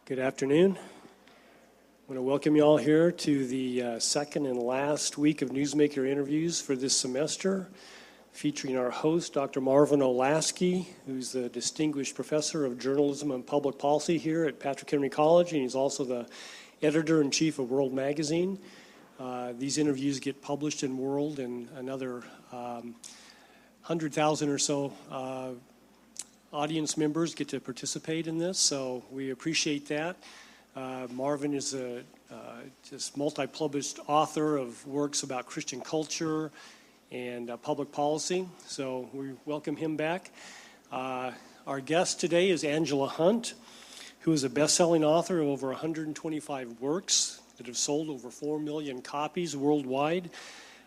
Good afternoon. I want to welcome you all here to the second and last week of Newsmaker interviews for this semester, featuring our host, Dr. Marvin Olasky, who's the Distinguished Professor of Journalism and Public Policy here at Patrick Henry College, and he's also the Editor-in-Chief of World Magazine. These interviews get published in World, and another 100,000 or so audience members get to participate in this, so we appreciate that. Marvin is a just multi-published author of works about Christian culture and public policy, so we welcome him back. Our guest today is Angela Hunt, who is a best-selling author of over 125 works that have sold over 4 million copies worldwide,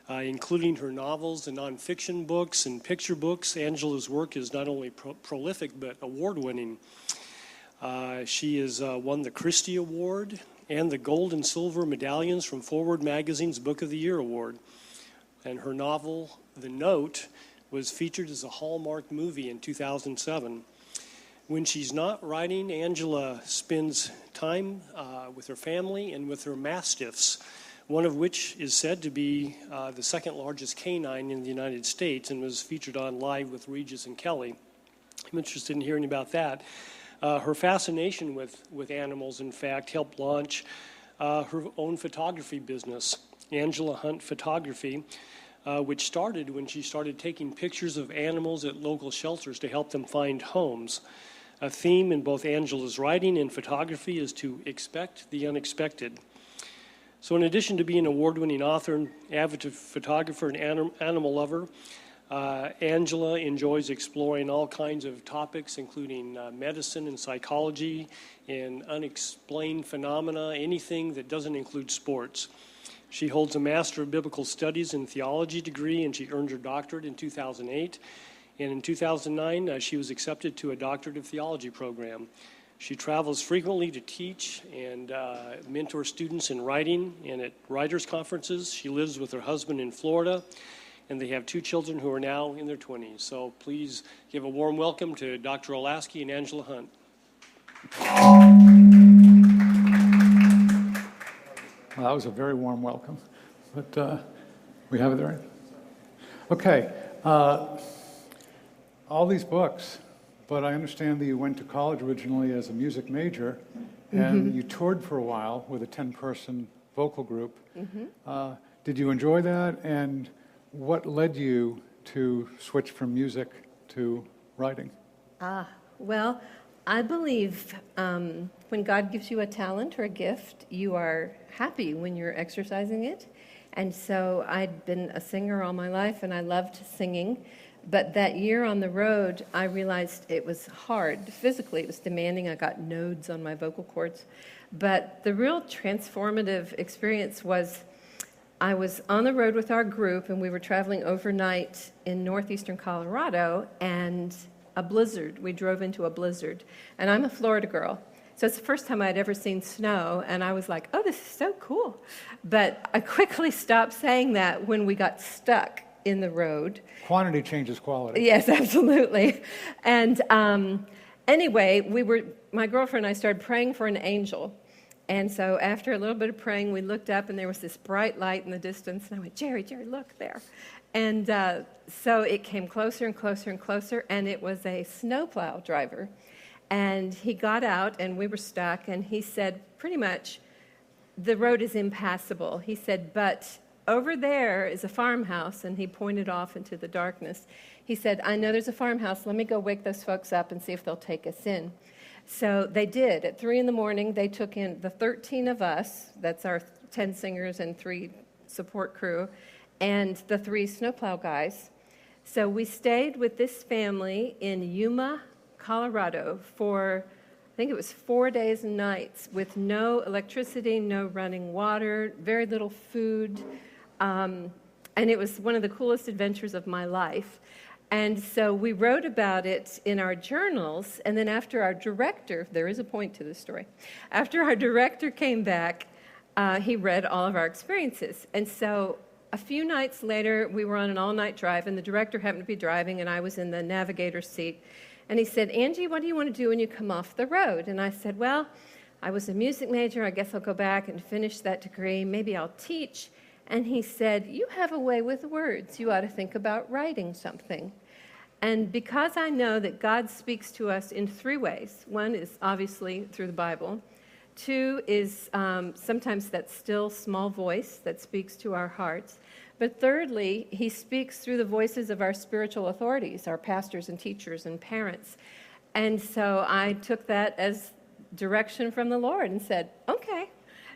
including her novels and nonfiction books and picture books. Angela's work is not only prolific but award-winning. She has won the Christie Award and the gold and silver medallions from Forward Magazine's Book of the Year Award. And her novel, The Note, was featured as a Hallmark movie in 2007. When she's not writing, Angela spends time with her family and with her mastiffs, one of which is said to be the second largest canine in the United States and was featured on Live with Regis and Kelly. I'm interested in hearing about that. Her fascination with animals, in fact, helped launch her own photography business, Angela Hunt Photography, which started when she started taking pictures of animals at local shelters to help them find homes. A theme in both Angela's writing and photography is to expect the unexpected. So in addition to being an award-winning author, and avid photographer, and animal lover, Angela enjoys exploring all kinds of topics, including medicine and psychology and unexplained phenomena, anything that doesn't include sports. She holds a Master of Biblical Studies and Theology degree, and she earned her doctorate in 2008. And in 2009, she was accepted to a Doctorate of Theology program. She travels frequently to teach and mentor students in writing and at writers' conferences. She lives with her husband in Florida, and they have 2 children who are now in their 20s. So please give a warm welcome to Dr. Olasky and Angela Hunt. Well, that was a very warm welcome, but we have it there. Okay, all these books. But I understand that you went to college originally as a music major, and you toured for a while with a 10-person vocal group. Did you enjoy that, and what led you to switch from music to writing? Well, I believe when God gives you a talent or a gift, you are happy when you're exercising it. And so I'd been a singer all my life, and I loved singing. But that year on the road, I realized it was hard. Physically, it was demanding. I got nodes on my vocal cords. But the real transformative experience was I was on the road with our group, and we were traveling overnight in northeastern Colorado, and a blizzard. We drove into a blizzard. And I'm a Florida girl. So it's the first time I'd ever seen snow, and I was like, oh, this is so cool. But I quickly stopped saying that when we got stuck in the road. Quantity changes quality. Yes, absolutely. And anyway, my girlfriend and I started praying for an angel. And so after a little bit of praying, we looked up and there was this bright light in the distance. And I went, Jerry, look there. And so it came closer and closer and closer, and it was a snowplow driver. And he got out, and we were stuck, and he said, pretty much, the road is impassable. He said, but over there is a farmhouse, and he pointed off into the darkness. He said, I know there's a farmhouse. Let me go wake those folks up and see if they'll take us in. So they did. At 3 a.m, they took in the 13 of us, that's our 10 singers and 3 support crew, and the 3 snowplow guys. So we stayed with this family in Yuma, Colorado for, I think it was 4 days and nights with no electricity, no running water, very little food. And it was one of the coolest adventures of my life. And so we wrote about it in our journals, and then after our director, there is a point to this story, after our director came back, he read all of our experiences. And so a few nights later, we were on an all-night drive, and the director happened to be driving, and I was in the navigator's seat. And he said, Angie, what do you want to do when you come off the road? And I said, well, I was a music major. I guess I'll go back and finish that degree. Maybe I'll teach. And he said, you have a way with words. You ought to think about writing something. And because I know that God speaks to us in 3 ways, one is obviously through the Bible. 2 is sometimes that still small voice that speaks to our hearts. But thirdly, he speaks through the voices of our spiritual authorities, our pastors and teachers and parents. And so I took that as direction from the Lord and said, okay.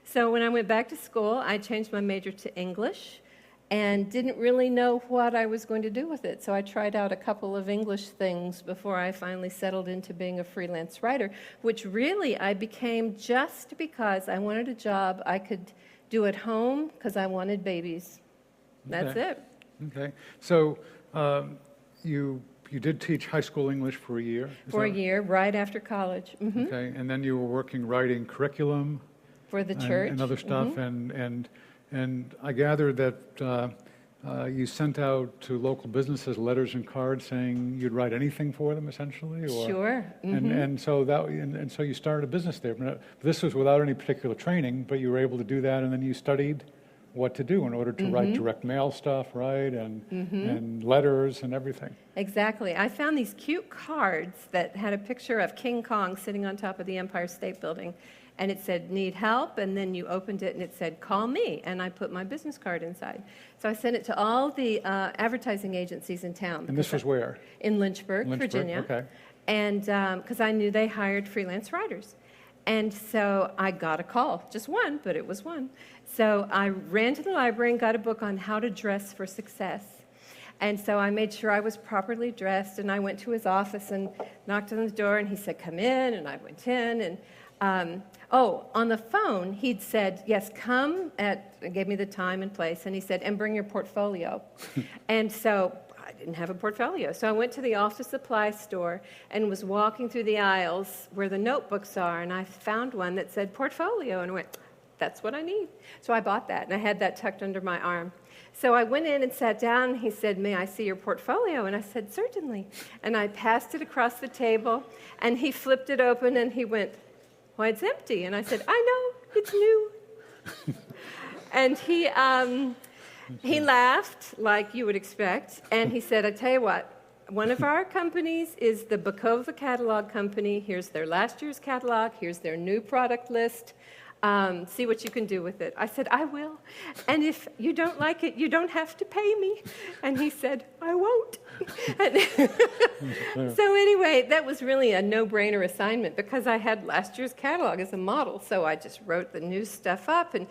So when I went back to school, I changed my major to English and didn't really know what I was going to do with it. So I tried out a couple of English things before I finally settled into being a freelance writer, which really I became just because I wanted a job I could do at home because I wanted babies. That's Okay. it. Okay. So you did teach high school English for a year? For a year, right after college. Okay. And then you were working writing curriculum For the church. and other stuff. And I gather that you sent out to local businesses letters and cards saying you'd write anything for them, essentially? Or, Sure. and so you started a business there. But this was without any particular training, but you were able to do that, and then you studied what to do in order to write direct mail stuff, right? And letters and everything. Exactly. I found these cute cards that had a picture of King Kong sitting on top of the Empire State Building. And it said, need help, and then you opened it and it said, call me, and I put my business card inside. So I sent it to all the advertising agencies in town. And this was where? In Lynchburg, Virginia. Okay. And because I knew they hired freelance writers. And so I got a call, just one, but it was one. So I ran to the library and got a book on how to dress for success. And so I made sure I was properly dressed, and I went to his office and knocked on the door, and he said, come in, and I went in, and on the phone, he'd said, yes, come gave me the time and place, and he said, and bring your portfolio. And so I didn't have a portfolio. So I went to the office supply store and was walking through the aisles where the notebooks are, and I found one that said portfolio, and I went, that's what I need. So I bought that, and I had that tucked under my arm. So I went in and sat down, and he said, may I see your portfolio? And I said, certainly. And I passed it across the table, and he flipped it open, and he went, why, it's empty. And I said, I know, it's new. And he laughed, like you would expect, and he said, I tell you what, one of our companies is the Bukova Catalog Company. Here's their last year's catalog. Here's their new product list. See what you can do with it. I said, I will. And if you don't like it, you don't have to pay me. And he said, I won't. So anyway, that was really a no-brainer assignment because I had last year's catalog as a model. So I just wrote the new stuff up and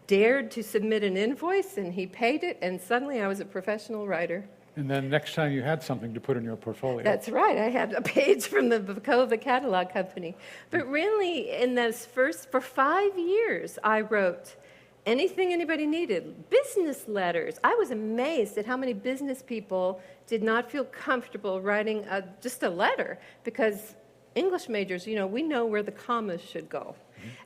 dared to submit an invoice, and he paid it, and suddenly I was a professional writer. And then next time you had something to put in your portfolio. That's right. I had a page from the Bukova Catalog Company. But really, in those for 5 years, I wrote anything anybody needed, business letters. I was amazed at how many business people did not feel comfortable writing just a letter because English majors, we know where the commas should go.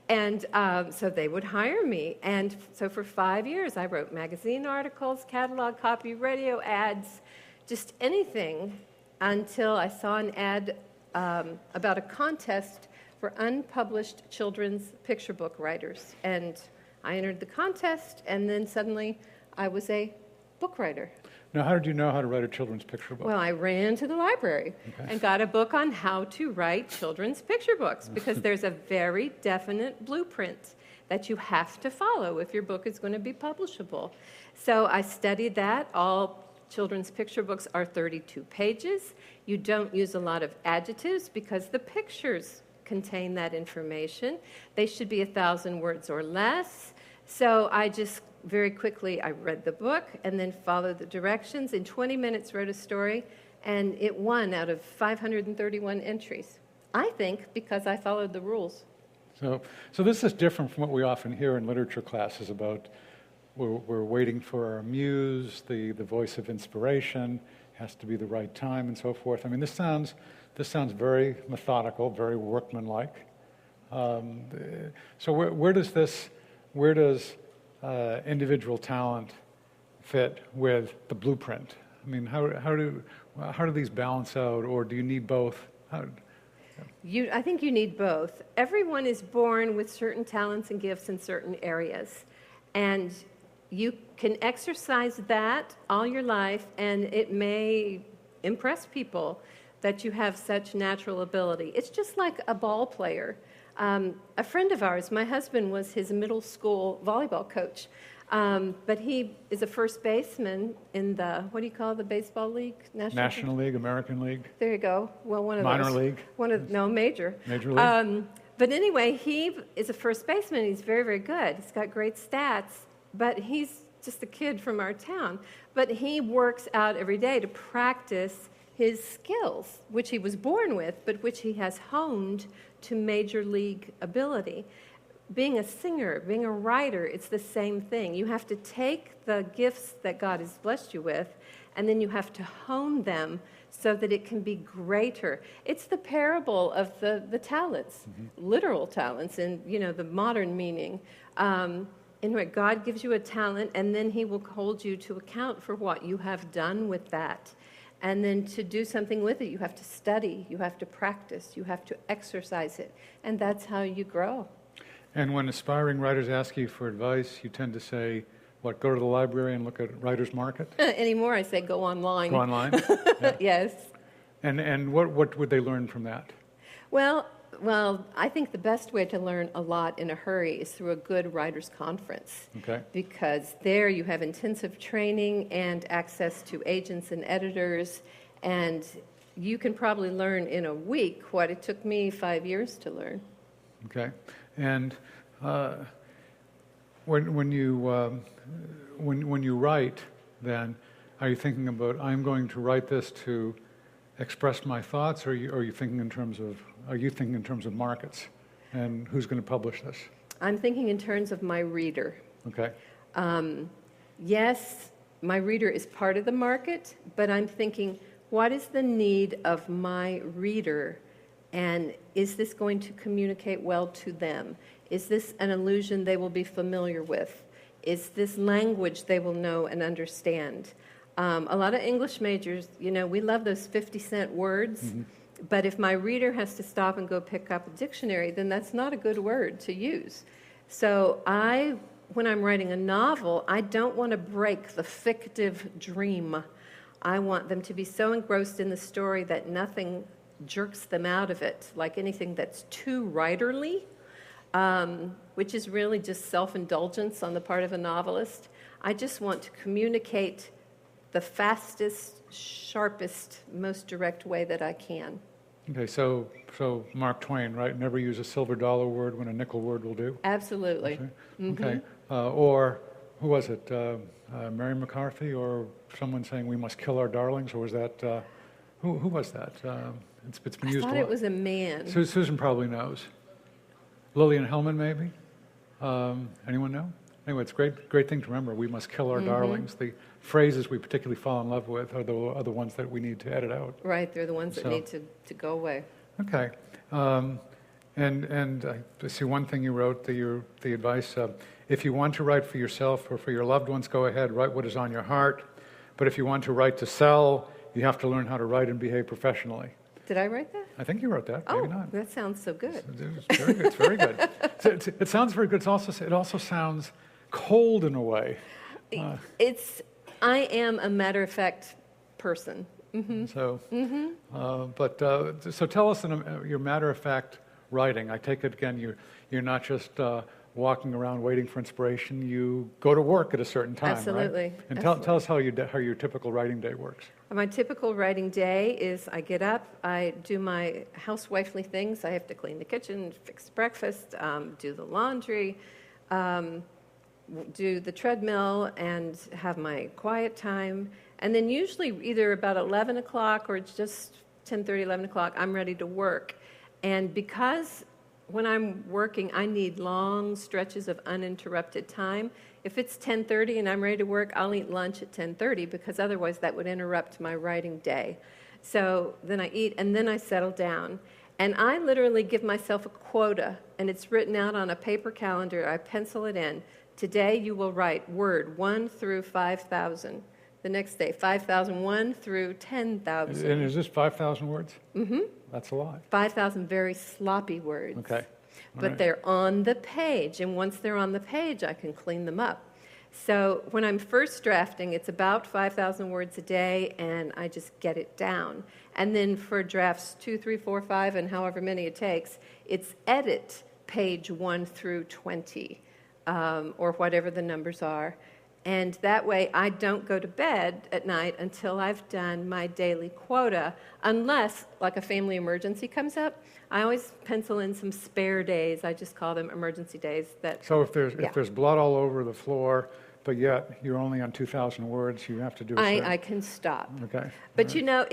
And so they would hire me. And so for 5 years, I wrote magazine articles, catalog copy, radio ads, just anything until I saw an ad about a contest for unpublished children's picture book writers. And I entered the contest, and then suddenly I was a book writer. Now, how did you know how to write a children's picture book? Well, I ran to the library and got a book on how to write children's picture books because there's a very definite blueprint that you have to follow if your book is going to be publishable. So I studied that. All children's picture books are 32 pages. You don't use a lot of adjectives because the pictures contain that information. They should be 1,000 words or less. So I just very quickly, I read the book and then followed the directions. In 20 minutes, wrote a story, and it won out of 531 entries. I think because I followed the rules. So this is different from what we often hear in literature classes about we're waiting for our muse, the voice of inspiration, has to be the right time, and so forth. I mean, this sounds very methodical, very workmanlike. So where does individual talent fit with the blueprint? I mean, how do these balance out, or do you need both? I think you need both. Everyone is born with certain talents and gifts in certain areas. And you can exercise that all your life, and it may impress people that you have such natural ability. It's just like a ball player. A friend of ours, my husband was his middle school volleyball coach, but he is a first baseman in the, what do you call the baseball league? National League, American League, There you go. Well, one of minor those. league, No, major. Major League. But anyway, he is a first baseman. He's very, very good. He's got great stats, but he's just a kid from our town. But he works out every day to practice his skills, which he was born with, but which he has honed to major league ability. Being a singer, being a writer, it's the same thing. You have to take the gifts that God has blessed you with, and then you have to hone them so that it can be greater. It's the parable of the talents, literal talents in, the modern meaning. In where God gives you a talent, and then he will hold you to account for what you have done with that. And then to do something with it, you have to study, you have to practice, you have to exercise it. And that's how you grow. And when aspiring writers ask you for advice, you tend to say, what, go to the library and look at Writer's Market? Anymore, I say go online. Go online? Yeah. Yes. And what would they learn from that? Well, I think the best way to learn a lot in a hurry is through a good writers' conference. Okay. Because there you have intensive training and access to agents and editors, and you can probably learn in a week what it took me 5 years to learn. Okay. And when you write, then are you thinking about, I'm going to write this to express my thoughts, or are you thinking in terms of markets and who's going to publish this? I'm thinking in terms of my reader. Okay. Yes, my reader is part of the market, but I'm thinking, what is the need of my reader, and is this going to communicate well to them? Is this an allusion they will be familiar with? Is this language they will know and understand? A lot of English majors, we love those 50-cent words, but if my reader has to stop and go pick up a dictionary, then that's not a good word to use. So when I'm writing a novel, I don't want to break the fictive dream. I want them to be so engrossed in the story that nothing jerks them out of it, like anything that's too writerly, which is really just self-indulgence on the part of a novelist. I just want to communicate the fastest, sharpest, most direct way that I can. Okay, so Mark Twain, right? Never use a silver dollar word when a nickel word will do? Absolutely. Okay. Or who was it? Mary McCarthy, or someone saying we must kill our darlings, or was that, who was that? It's been used a lot. I thought it was a man. Susan probably knows. Lillian Hellman, maybe? Anyone know? Anyway, it's a great thing to remember. We must kill our darlings. The phrases we particularly fall in love with are the ones that we need to edit out. Right, they're the ones that need to go away. Okay. And I see one thing you wrote, the advice, if you want to write for yourself or for your loved ones, go ahead, write what is on your heart. But if you want to write to sell, you have to learn how to write and behave professionally. Did I write that? I think you wrote that, maybe not. That sounds so good. It's very good. It's very good. It sounds very good. It also sounds cold in a way. I am a matter-of-fact person. So tell us your matter-of-fact writing. I take it again. You're not just walking around waiting for inspiration. You go to work at a certain time, Absolutely. Right? And tell us how your typical writing day works. My typical writing day is I get up, I do my housewifely things. I have to clean the kitchen, fix breakfast, do the laundry, do the treadmill, and have my quiet time. And then usually either about 11 o'clock or just 10:30, 11 o'clock, I'm ready to work. And because when I'm working, I need long stretches of uninterrupted time. If it's 10:30 and I'm ready to work, I'll eat lunch at 10:30 because otherwise that would interrupt my writing day. So then I eat and then I settle down. And I literally give myself a quota, and it's written out on a paper calendar. I pencil it in. Today you will write word 1 through 5,000. the next day, 5,001 through 10,000. And is this 5,000 words? Mm-hmm. That's a lot. 5,000 very sloppy words. Okay. All But right. they're on the page, and once they're on the page, I can clean them up. So when I'm first drafting, it's about 5,000 words a day, and I just get it down. And then for drafts 2, 3, 4, 5, and however many it takes, it's edit page 1 through 20, or whatever the numbers are. And that way, I don't go to bed at night until I've done my daily quota, unless, like, a family emergency comes up. I always pencil in some spare days. I just call them emergency days. So if there's Yeah. if there's blood all over the floor, but yet you're only on 2,000 words, you have to do a certain... I can stop. Okay. But you know,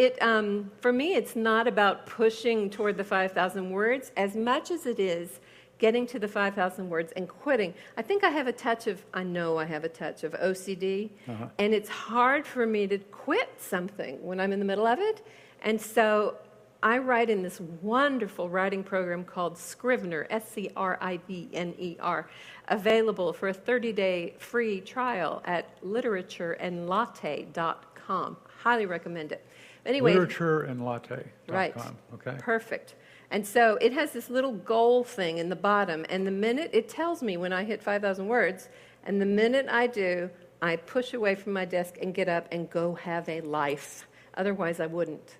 for me, it's not about pushing toward the 5,000 words as much as it is getting to the 5,000 words and quitting. I think I have a touch of OCD, and it's hard for me to quit something when I'm in the middle of it. And so I write in this wonderful writing program called Scrivener, Scrivener, available for a 30-day free trial at literatureandlatte.com. Highly recommend it. Anyway, Literatureandlatte.com. right. Okay. Perfect. And so it has this little goal thing in the bottom, and the minute it tells me when I hit 5,000 words, and the minute I do, I push away from my desk and get up and go have a life. Otherwise, I wouldn't.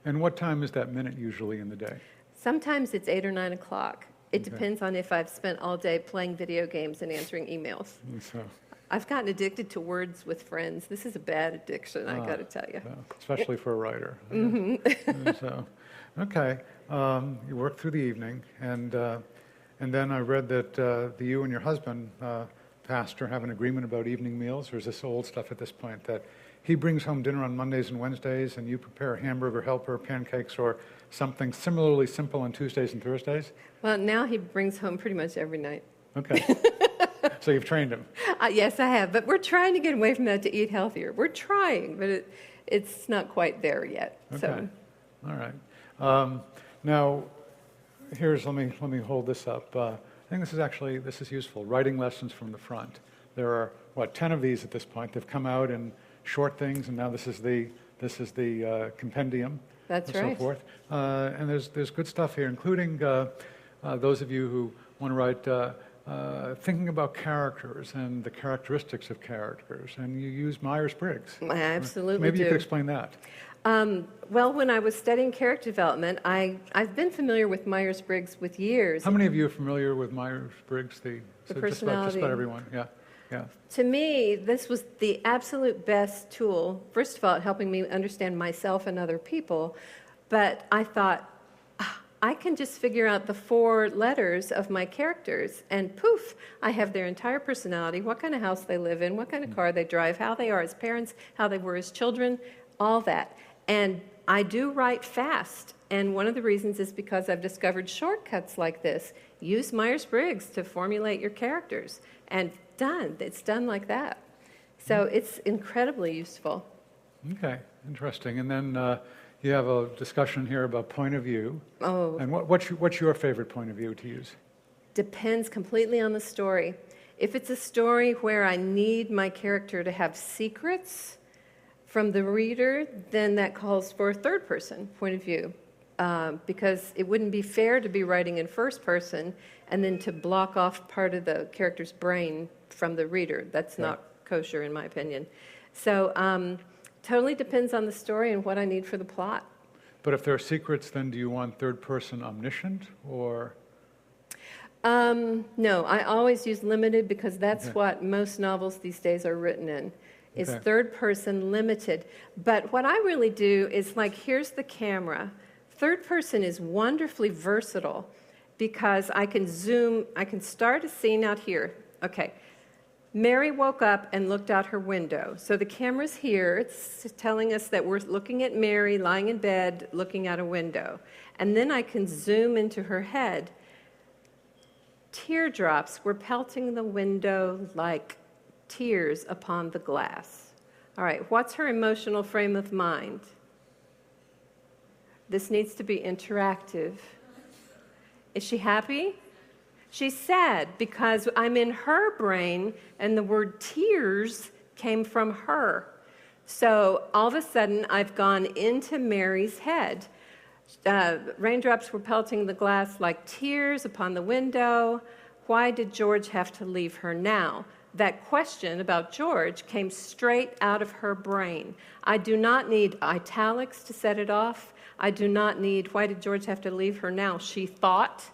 And what time is that minute usually in the day? Sometimes it's 8 or 9 o'clock. It depends on if I've spent all day playing video games and answering emails. And so, I've gotten addicted to words with friends. This is a bad addiction, I got to tell you. especially for a writer. Mm-hmm. And so, okay. You work through the evening, and then I read that you and your husband, pastor, have an agreement about evening meals, or is this old stuff at this point, that he brings home dinner on Mondays and Wednesdays, and you prepare a hamburger helper, pancakes, or something similarly simple on Tuesdays and Thursdays? Well, now he brings home pretty much every night. Okay. So you've trained him. Yes, I have. But we're trying to get away from that to eat healthier. We're trying, but it's not quite there yet. Okay. So. All right. Now, let me hold this up. I think this is useful. Writing lessons from the front. There are 10 of these at this point. They've come out in short things, and now this is the compendium. That's and right. So forth. And there's good stuff here, including those of you who want to write thinking about characters and the characteristics of characters, and you use Myers-Briggs. I absolutely Maybe do. you could explain that. Well, when I was studying character development, I've been familiar with Myers-Briggs with years. How many of you are familiar with Myers-Briggs? So just personality. about everyone. Yeah. To me, this was the absolute best tool, first of all, at helping me understand myself and other people, but I thought, I can just figure out the 4 letters of my characters, and poof, I have their entire personality, what kind of house they live in, what kind of car they drive, how they are as parents, how they were as children, all that. And I do write fast, and one of the reasons is because I've discovered shortcuts like this. Use Myers-Briggs to formulate your characters, and it's done like that. So it's incredibly useful. Okay, interesting. And then you have a discussion here about point of view. Oh. And what's your favorite point of view to use? Depends completely on the story. If it's a story where I need my character to have secrets from the reader, then that calls for a third-person point of view, because it wouldn't be fair to be writing in first person and then to block off part of the character's brain from the reader. That's not kosher, in my opinion. So totally depends on the story and what I need for the plot. But if there are secrets, then do you want third-person omniscient, or? No, I always use limited because that's what most novels these days are written in. Is third person limited. But what I really do is, like, here's the camera. Third person is wonderfully versatile because I can zoom, I can start a scene out here. Okay. Mary woke up and looked out her window. So the camera's here. It's telling us that we're looking at Mary lying in bed looking out a window. And then I can zoom into her head. Teardrops were pelting the window like tears upon the glass. All right, what's her emotional frame of mind? This needs to be interactive. Is she happy? She's sad because I'm in her brain and the word tears came from her. So all of a sudden, I've gone into Mary's head. Raindrops were pelting the glass like tears upon the window. Why did George have to leave her now? That question about George came straight out of her brain. I do not need italics to set it off. I do not need, why did George have to leave her now? She thought.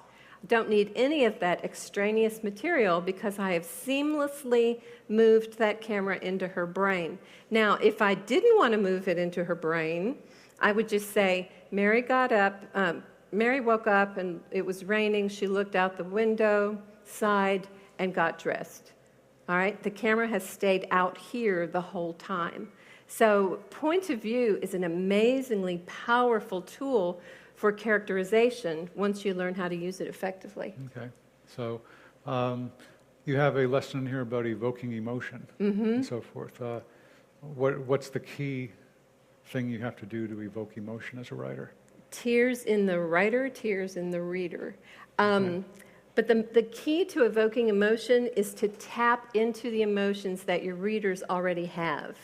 Don't need any of that extraneous material because I have seamlessly moved that camera into her brain. Now, if I didn't want to move it into her brain, I would just say, Mary got up, Mary woke up and it was raining. She looked out the window, sighed, and got dressed. All right, the camera has stayed out here the whole time. So point of view is an amazingly powerful tool for characterization once you learn how to use it effectively. Okay, so you have a lesson in here about evoking emotion and so forth. What's the key thing you have to do to evoke emotion as a writer? Tears in the writer, tears in the reader. But the key to evoking emotion is to tap into the emotions that your readers already have.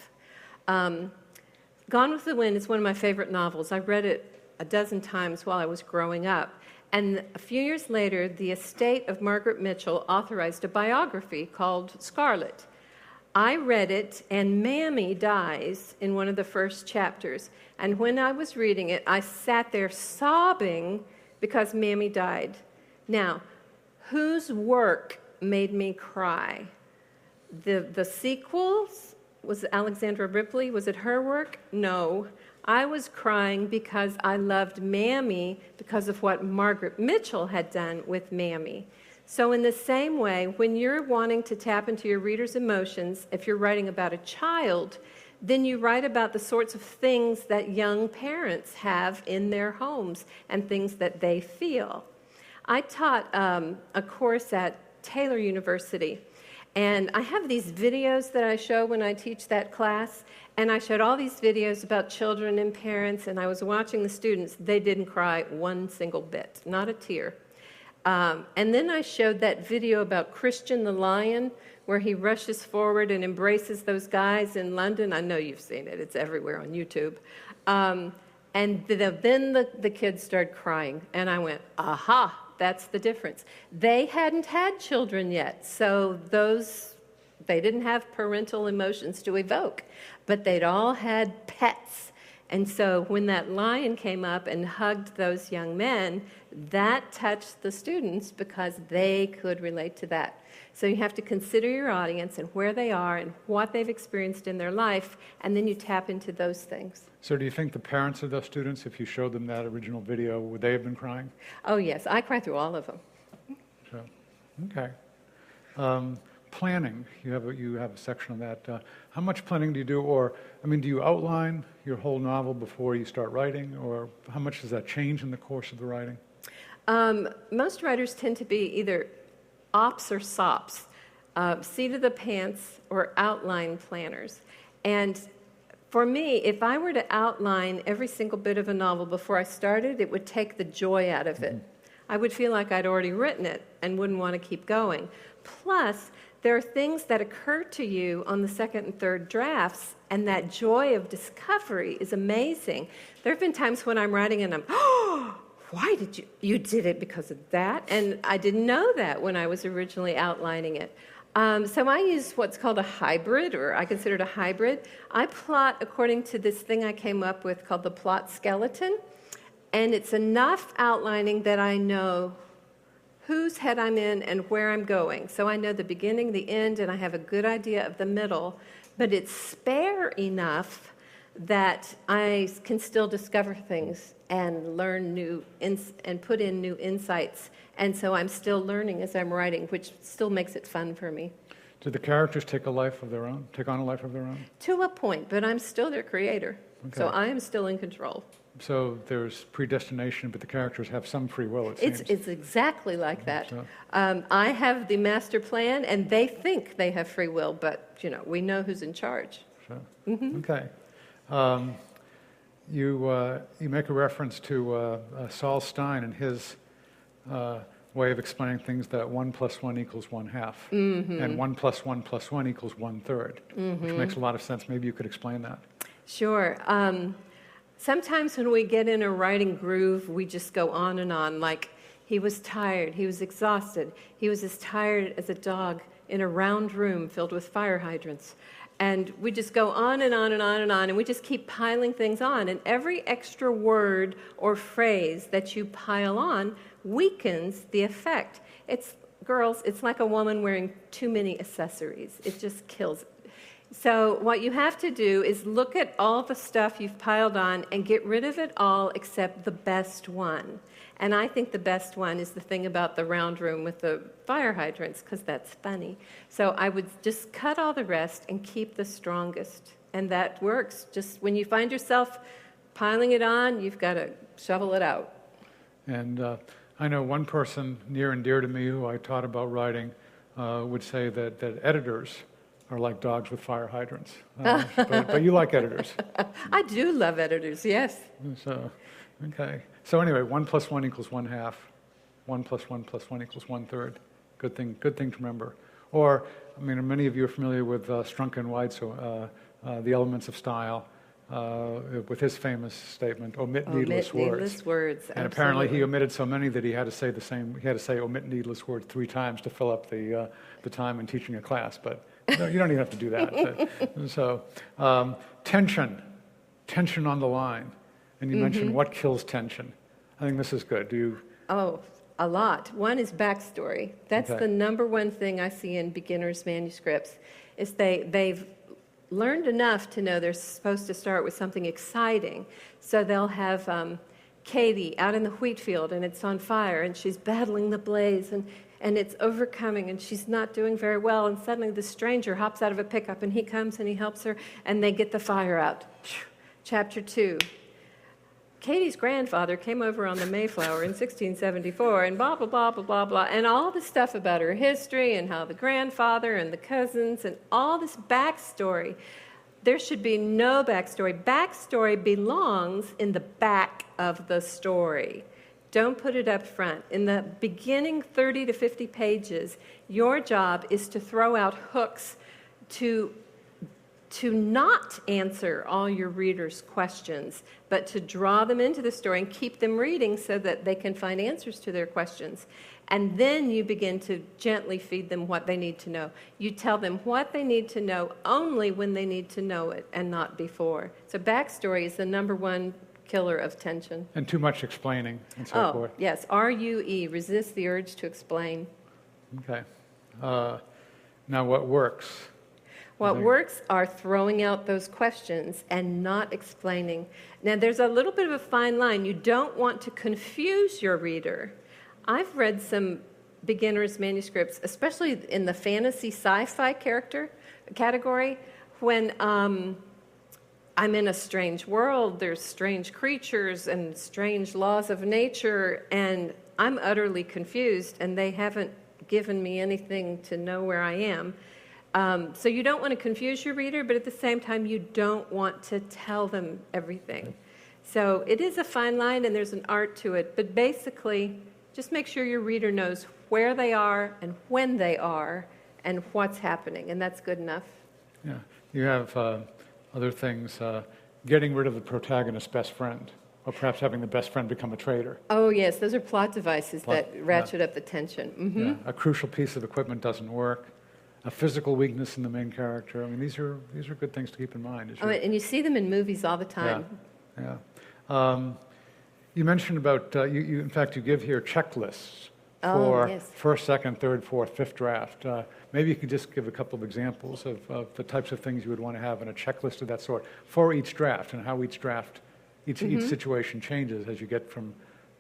Gone with the Wind is one of my favorite novels. I read it a dozen times while I was growing up. And a few years later, the estate of Margaret Mitchell authorized a biography called Scarlet. I read it, and Mammy dies in one of the first chapters. And when I was reading it, I sat there sobbing because Mammy died. Now, whose work made me cry? The sequels? Was it Alexandra Ripley? Was it her work? No. I was crying because I loved Mammy because of what Margaret Mitchell had done with Mammy. So in the same way, when you're wanting to tap into your reader's emotions, if you're writing about a child, then you write about the sorts of things that young parents have in their homes and things that they feel. I taught a course at Taylor University, and I have these videos that I show when I teach that class, and I showed all these videos about children and parents, and I was watching the students. They didn't cry one single bit, not a tear. And then I showed that video about Christian the lion, where he rushes forward and embraces those guys in London. I know you've seen it. It's everywhere on YouTube. And then the kids started crying, and I went, aha, that's the difference. They hadn't had children yet, so they didn't have parental emotions to evoke, but they'd all had pets. And so when that lion came up and hugged those young men, that touched the students because they could relate to that. So you have to consider your audience and where they are and what they've experienced in their life, and then you tap into those things. So do you think the parents of those students, if you showed them that original video, would they have been crying? Oh, yes. I cry through all of them. So, okay. Planning, you have a section on that. How much planning do you do? Or, do you outline your whole novel before you start writing? Or how much does that change in the course of the writing? Most writers tend to be either ops or sops, seat of the pants or outline planners. And for me, if I were to outline every single bit of a novel before I started, it would take the joy out of it. I would feel like I'd already written it and wouldn't want to keep going. Plus, there are things that occur to you on the second and third drafts, and that joy of discovery is amazing. There have been times when I'm writing and I'm, oh, why did you did it because of that? And I didn't know that when I was originally outlining it. So I use what's called a hybrid, or I consider it a hybrid. I plot according to this thing I came up with called the plot skeleton, and it's enough outlining that I know whose head I'm in and where I'm going. So I know the beginning, the end, and I have a good idea of the middle, but it's spare enough that I can still discover things and learn and put in new insights. And so I'm still learning as I'm writing, which still makes it fun for me. Do the characters take on a life of their own? To a point, but I'm still their creator. Okay. So I am still in control. So there's predestination, but the characters have some free will, it seems. It's exactly like that. So, I have the master plan, and they think they have free will, but, we know who's in charge. Okay. You make a reference to Saul Stein and his way of explaining things that 1 + 1 = 1/2, and 1 + 1 + 1 = 1/3, which makes a lot of sense. Maybe you could explain that. Sure. Sometimes when we get in a writing groove, we just go on and on. Like, he was tired, he was exhausted, he was as tired as a dog in a round room filled with fire hydrants. And we just go on and on and on and on, and we just keep piling things on. And every extra word or phrase that you pile on weakens the effect. Girls, it's like a woman wearing too many accessories. It just kills it. So what you have to do is look at all the stuff you've piled on and get rid of it all except the best one. And I think the best one is the thing about the round room with the fire hydrants, because that's funny. So I would just cut all the rest and keep the strongest. And that works. Just when you find yourself piling it on, you've got to shovel it out. And I know one person near and dear to me who I taught about writing would say that editors are like dogs with fire hydrants. But you like editors. I do love editors, yes. So, okay. So anyway, 1 + 1 = 1/2. 1 + 1 + 1 = 1/3. Good thing to remember. Or, I mean, many of you are familiar with Strunk and White, so The Elements of Style, with his famous statement, omit needless words. Needless words, and apparently he omitted so many that he had to say he had to say omit needless words 3 times to fill up the time in teaching a class. But no, you don't even have to do that. So, tension on the line. And you mentioned what kills tension. I think this is good. Oh, a lot. One is backstory. That's the number one thing I see in beginners' manuscripts, is they've learned enough to know they're supposed to start with something exciting. So they'll have Katie out in the wheat field, and it's on fire, and she's battling the blaze, and it's overcoming, and she's not doing very well, and suddenly the stranger hops out of a pickup, and he comes and he helps her, and they get the fire out. Chapter 2. Katie's grandfather came over on the Mayflower in 1674, and blah, blah, blah, blah, blah, blah, and all the stuff about her history and how the grandfather and the cousins and all this backstory. There should be no backstory. Backstory belongs in the back of the story. Don't put it up front. In the beginning 30 to 50 pages, your job is to throw out hooks to not answer all your readers' questions, but to draw them into the story and keep them reading so that they can find answers to their questions. And then you begin to gently feed them what they need to know. You tell them what they need to know only when they need to know it and not before. So backstory is the number one killer of tension. And too much explaining and so forth. Yes, RUE, resist the urge to explain. Okay. Now what works? What works are throwing out those questions and not explaining. Now, there's a little bit of a fine line. You don't want to confuse your reader. I've read some beginners' manuscripts, especially in the fantasy sci-fi category, when I'm in a strange world, there's strange creatures and strange laws of nature, and I'm utterly confused, and they haven't given me anything to know where I am. So you don't want to confuse your reader, but at the same time, you don't want to tell them everything. So it is a fine line, and there's an art to it. But basically, just make sure your reader knows where they are and when they are and what's happening, and that's good enough. Yeah. You have other things, getting rid of the protagonist's best friend, or perhaps having the best friend become a traitor. Oh, yes, those are plot devices that ratchet up the tension. Mm-hmm. Yeah. A crucial piece of equipment doesn't work. A physical weakness in the main character. I mean, these are good things to keep in mind. And you see them in movies all the time. Yeah. You mentioned about, you in fact, you give here checklists for first, second, third, fourth, fifth draft. Maybe you could just give a couple of examples of the types of things you would want to have in a checklist of that sort for each draft, and how each situation changes as you get from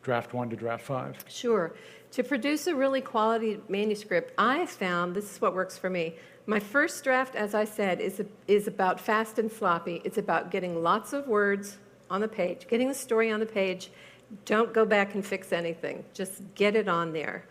draft 1 to draft 5. Sure. To produce a really quality manuscript, I found this is what works for me. My first draft, as I said, is about fast and sloppy. It's about getting lots of words on the page, getting the story on the page. Don't go back and fix anything. Just get it on there.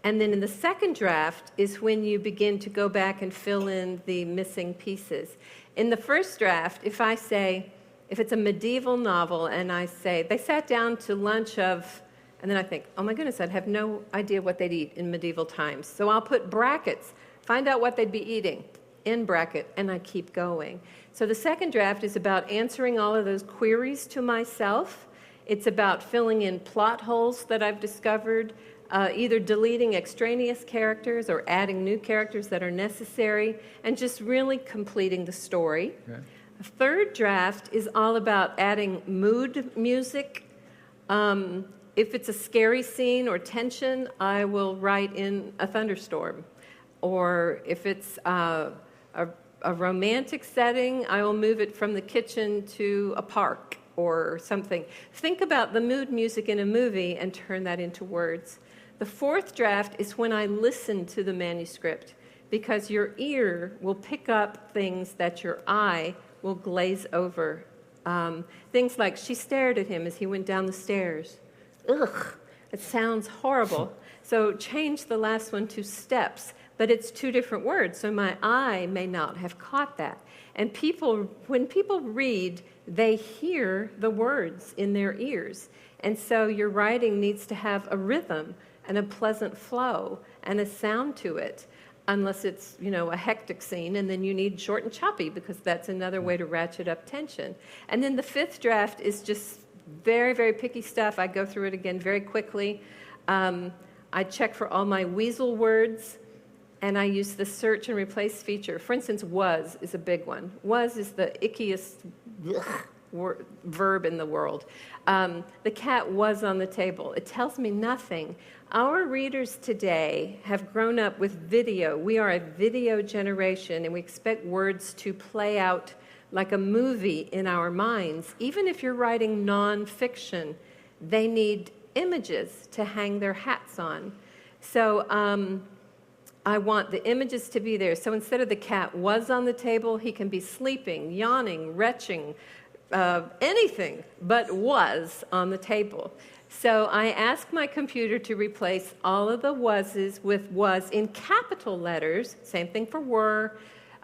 And then in the second draft is when you begin to go back and fill in the missing pieces. In the first draft, if it's a medieval novel and I say, they sat down to lunch of, and then I think, oh my goodness, I'd have no idea what they'd eat in medieval times. So I'll put brackets, find out what they'd be eating. end bracket, and I keep going. So the second draft is about answering all of those queries to myself. It's about filling in plot holes that I've discovered, either deleting extraneous characters or adding new characters that are necessary, and just really completing the story. Okay. The third draft is all about adding mood music. If it's a scary scene or tension, I will write in a thunderstorm. Or if it's a romantic setting, I will move it from the kitchen to a park or something. Think about the mood music in a movie and turn that into words. The fourth draft is when I listen to the manuscript, because your ear will pick up things that your eye will glaze over. Things like, she stared at him as he went down the stairs. Ugh, it sounds horrible. So change the last one to steps, but it's two different words, so my eye may not have caught that. And when people read, they hear the words in their ears. And so your writing needs to have a rhythm and a pleasant flow and a sound to it, unless it's, a hectic scene, and then you need short and choppy, because that's another way to ratchet up tension. And then the fifth draft is just very, very picky stuff. I go through it again very quickly. I check for all my weasel words, and I use the search and replace feature. For instance, was is a big one. Was is the ickiest verb in the world. The cat was on the table. It tells me nothing. Our readers today have grown up with video. We are a video generation, and we expect words to play out like a movie in our minds. Even if you're writing nonfiction, they need images to hang their hats on. So I want the images to be there. So instead of the cat was on the table, he can be sleeping, yawning, retching, anything but was on the table. So I ask my computer to replace all of the was's with was in capital letters. Same thing for were.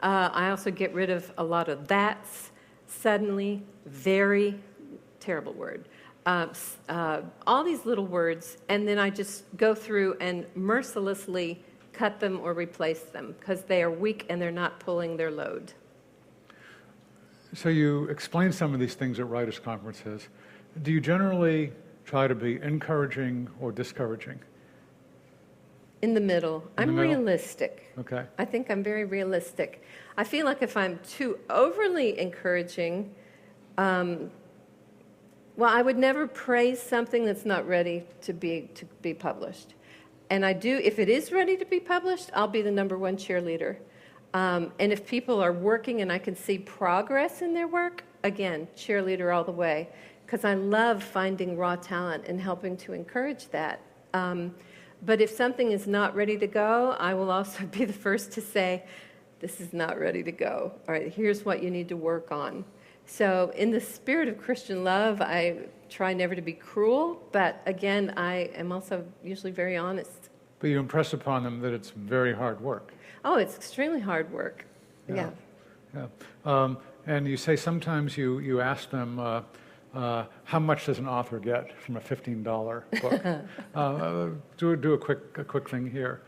I also get rid of a lot of that's, suddenly, very, terrible word. All these little words, and then I just go through and mercilessly cut them or replace them, because they are weak and they're not pulling their load. So you explain some of these things at writers' conferences. Do you generally try to be encouraging or discouraging? In the middle. I'm realistic. Okay. I think I'm very realistic. I feel like if I'm too overly encouraging, well, I would never praise something that's not ready to be published. And I do, if it is ready to be published, I'll be the number one cheerleader. And if people are working and I can see progress in their work, again, cheerleader all the way. Because I love finding raw talent and helping to encourage that. But if something is not ready to go, I will also be the first to say, this is not ready to go. All right, here's what you need to work on. So in the spirit of Christian love, I try never to be cruel, but again, I am also usually very honest. But you impress upon them that it's very hard work. Oh, it's extremely hard work. Yeah. And you say sometimes you ask them, how much does an author get from a $15 book? Do a quick thing here.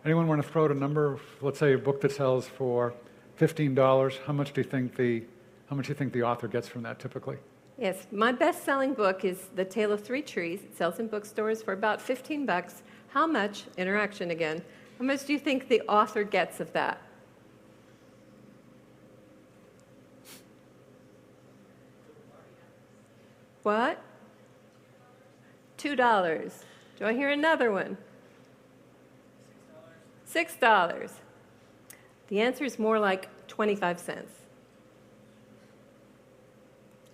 Anyone want to throw out a number? Let's say a book that sells for $15. How much do you think the author gets from that typically? Yes, my best-selling book is The Tale of Three Trees. It sells in bookstores for about $15. How much, interaction again, how much do you think the author gets of that? What? $2. Do I hear another one? $6. The answer is more like 25 cents.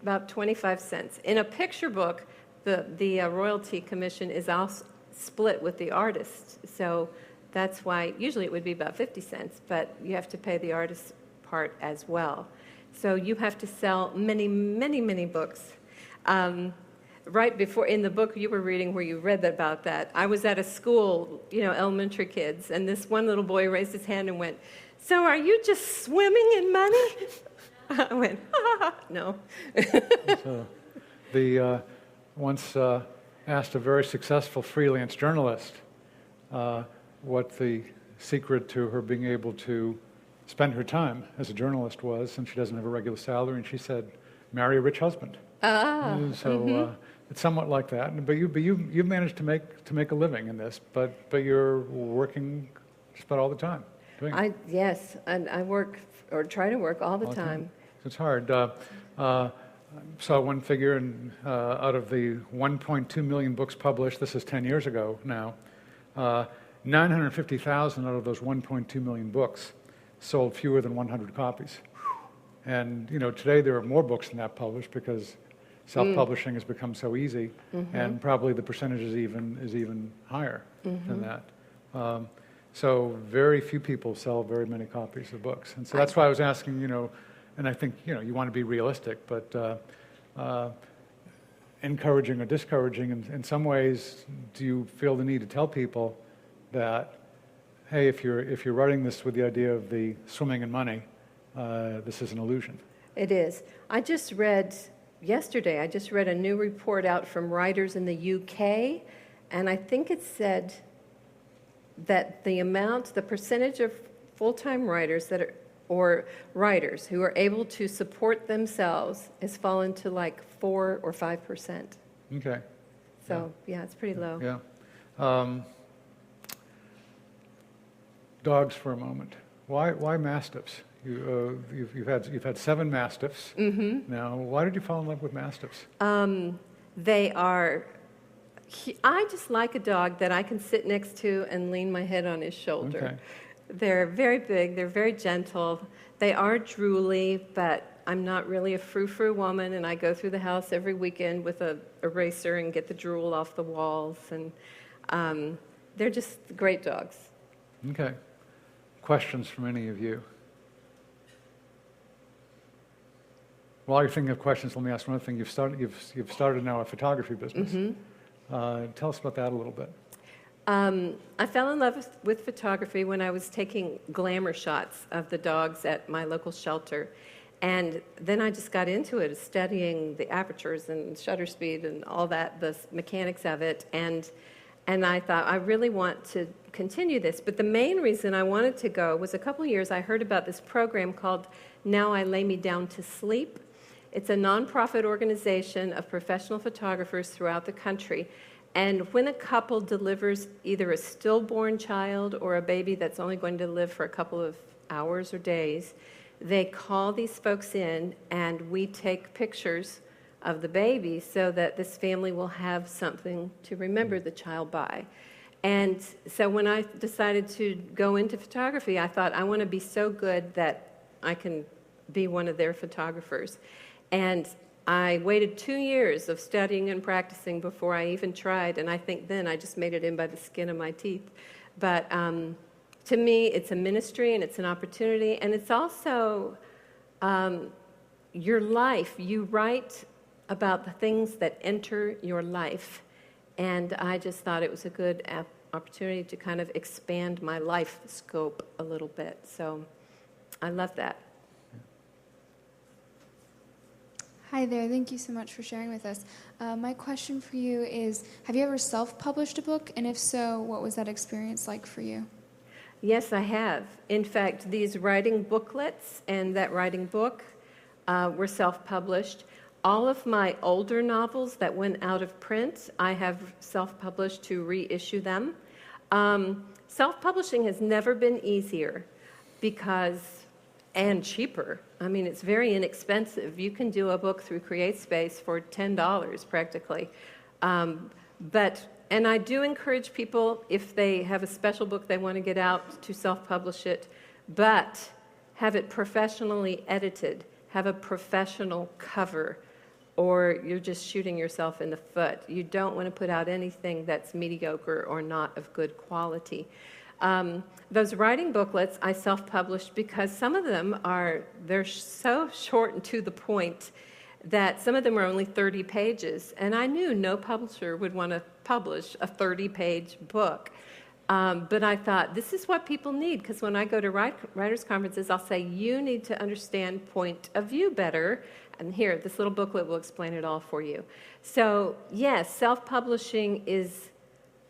About 25 cents. In a picture book, the royalty commission is also split with the artist. So that's why usually it would be about 50 cents, but you have to pay the artist part as well. So you have to sell many, many, many books. Right before, in the book you were reading where you read about that, I was at a school, elementary kids, and this one little boy raised his hand and went, "So are you just swimming in money?" I went, no. So, once asked a very successful freelance journalist what the secret to her being able to spend her time as a journalist was, since she doesn't have a regular salary, and she said, marry a rich husband. So it's somewhat like that. But you've managed to make a living in this, but you're working just about all the time doing it. Yes, and I work or try to work all the time. So it's hard. Saw one figure, and out of the 1.2 million books published, this is 10 years ago now, 950,000 out of those 1.2 million books sold fewer than 100 copies. And today there are more books than that published because self-publishing has become so easy, and probably the percentage is even higher than that. So very few people sell very many copies of books, and so that's why I was asking. And I think you want to be realistic, but encouraging or discouraging in some ways. Do you feel the need to tell people that, hey, if you're writing this with the idea of the swimming in money, this is an illusion? It is. Yesterday, I just read a new report out from writers in the UK, and I think it said that the percentage of full-time writers or writers who are able to support themselves has fallen to like 4 or 5%. Okay. So, yeah, it's pretty low. Yeah. Dogs for a moment. Why Mastiffs? You've had 7 Mastiffs. Now, why did you fall in love with Mastiffs? I just like a dog that I can sit next to and lean my head on his shoulder. Okay. They're very big, they're very gentle, they are drooly, but I'm not really a frou-frou woman, and I go through the house every weekend with a eraser and get the drool off the walls, and they're just great dogs. Okay. Questions from any of you? While you're thinking of questions, let me ask one other thing. You've started now a photography business. Tell us about that a little bit. I fell in love with photography when I was taking glamour shots of the dogs at my local shelter. And then I just got into it, studying the apertures and shutter speed and all that, the mechanics of it. And I thought, I really want to continue this. But the main reason I wanted to go was a couple of years I heard about this program called Now I Lay Me Down to Sleep. It's a nonprofit organization of professional photographers throughout the country. And when a couple delivers either a stillborn child or a baby that's only going to live for a couple of hours or days, they call these folks in, and we take pictures of the baby so that this family will have something to remember the child by. And so when I decided to go into photography, I thought, I want to be so good that I can be one of their photographers. And I waited 2 years of studying and practicing before I even tried, and I think then I just made it in by the skin of my teeth. But to me, it's a ministry, and it's an opportunity, and it's also your life. You write about the things that enter your life, and I just thought it was a good opportunity to kind of expand my life scope a little bit. So I love that. Hi there, thank you so much for sharing with us. My question for you is, have you ever self-published a book? And if so, what was that experience like for you? Yes, I have. In fact, these writing booklets and that writing book were self-published. All of my older novels that went out of print, I have self-published to reissue them. Self-publishing has never been easier and cheaper. I mean, it's very inexpensive. You can do a book through CreateSpace for $10 practically. And I do encourage people, if they have a special book they want to get out, to self-publish it, but have it professionally edited, have a professional cover, or you're just shooting yourself in the foot. You don't want to put out anything that's mediocre or not of good quality. Those writing booklets I self-published because some of them they're so short and to the point that some of them are only 30 pages. And I knew no publisher would want to publish a 30-page book. But I thought, this is what people need, because when I go to writers' conferences, I'll say, you need to understand point of view better. And here, this little booklet will explain it all for you. So, yes, self-publishing is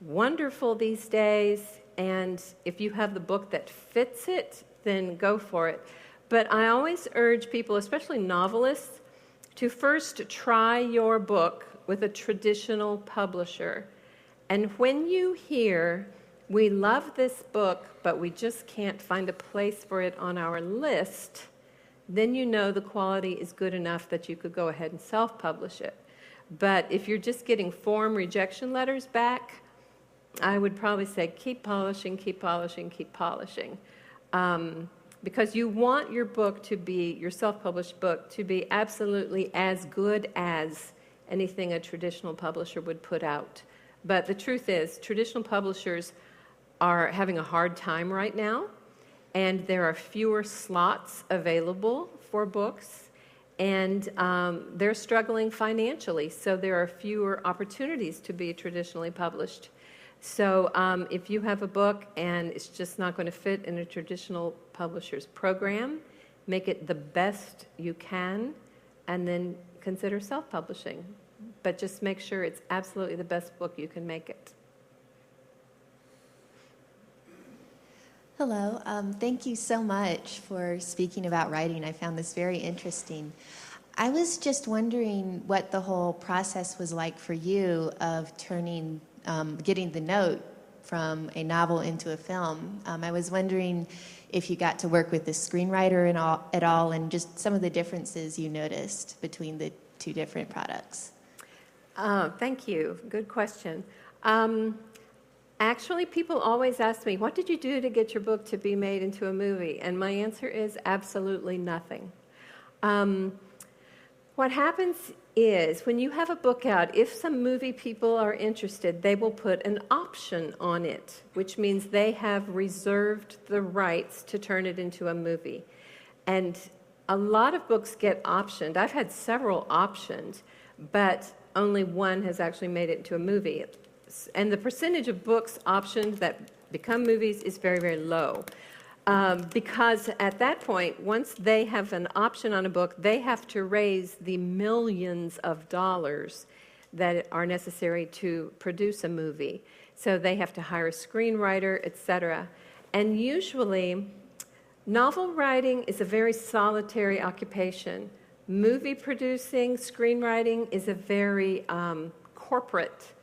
wonderful these days. And if you have the book that fits it, then go for it. But I always urge people, especially novelists, to first try your book with a traditional publisher. And when you hear, we love this book, but we just can't find a place for it on our list, then you know the quality is good enough that you could go ahead and self-publish it. But if you're just getting form rejection letters back, I would probably say keep polishing, keep polishing, keep polishing. Because you want your book to be, your self-published book, to be absolutely as good as anything a traditional publisher would put out. But the truth is, traditional publishers are having a hard time right now, and there are fewer slots available for books, and they're struggling financially, so there are fewer opportunities to be traditionally published. So if you have a book and it's just not going to fit in a traditional publisher's program, make it the best you can, and then consider self-publishing. But just make sure it's absolutely the best book you can make it. Hello. Thank you so much for speaking about writing. I found this very interesting. I was just wondering what the whole process was like for you of getting the note from a novel into a film. I was wondering if you got to work with the screenwriter at all, and just some of the differences you noticed between the two different products. Thank you. Good question. Actually, people always ask me, what did you do to get your book to be made into a movie? And my answer is absolutely nothing. What happens is when you have a book out, if some movie people are interested, they will put an option on it, which means they have reserved the rights to turn it into a movie. And a lot of books get optioned. I've had several optioned, but only one has actually made it into a movie. And the percentage of books optioned that become movies is very, very low. Because at that point, once they have an option on a book, they have to raise the millions of dollars that are necessary to produce a movie. So they have to hire a screenwriter, etc. And usually, novel writing is a very solitary occupation. Movie producing, screenwriting is a very corporate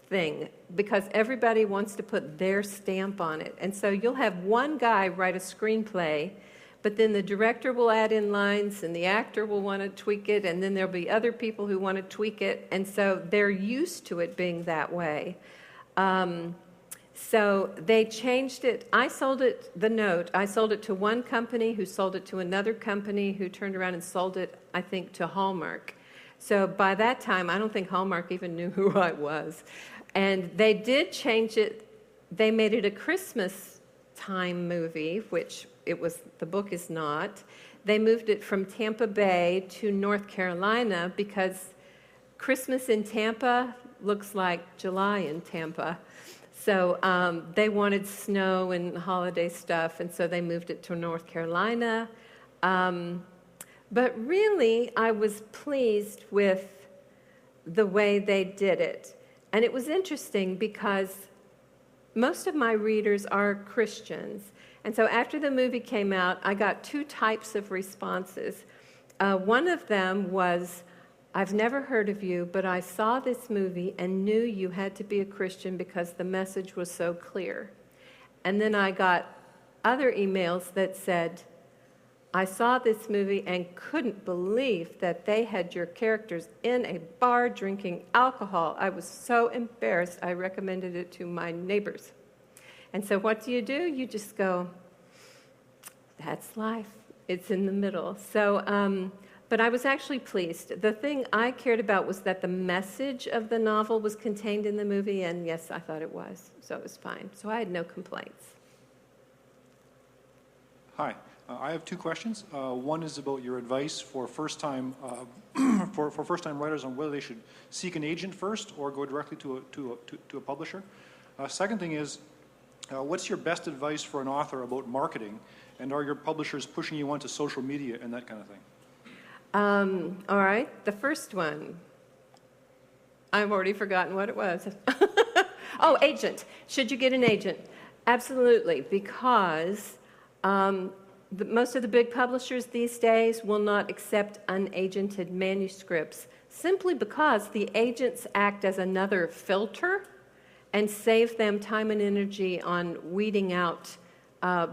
thing, because everybody wants to put their stamp on it. And so you'll have one guy write a screenplay, but then the director will add in lines, and the actor will want to tweak it, and then there'll be other people who want to tweak it, and so they're used to it being that way. So they changed it. I sold it to one company who sold it to another company who turned around and sold it, I think, to Hallmark. So by that time, I don't think Hallmark even knew who I was. And they did change it. They made it a Christmas time movie, which the book is not. They moved it from Tampa Bay to North Carolina because Christmas in Tampa looks like July in Tampa. So they wanted snow and holiday stuff, and so they moved it to North Carolina. But really, I was pleased with the way they did it. And it was interesting because most of my readers are Christians. And so after the movie came out, I got two types of responses. One of them was, I've never heard of you, but I saw this movie and knew you had to be a Christian because the message was so clear. And then I got other emails that said, I saw this movie and couldn't believe that they had your characters in a bar drinking alcohol. I was so embarrassed, I recommended it to my neighbors. And so what do? You just go, that's life. It's in the middle. So, but I was actually pleased. The thing I cared about was that the message of the novel was contained in the movie, and yes, I thought it was. So it was fine. So I had no complaints. Hi. I have two questions. One is about your advice for first-time for first-time writers on whether they should seek an agent first or go directly to a publisher. Second thing is, what's your best advice for an author about marketing, and are your publishers pushing you onto social media and that kind of thing? All right. The first one, I've already forgotten what it was. Oh, agent. Should you get an agent? Absolutely, because Most of the big publishers these days will not accept unagented manuscripts simply because the agents act as another filter and save them time and energy on weeding out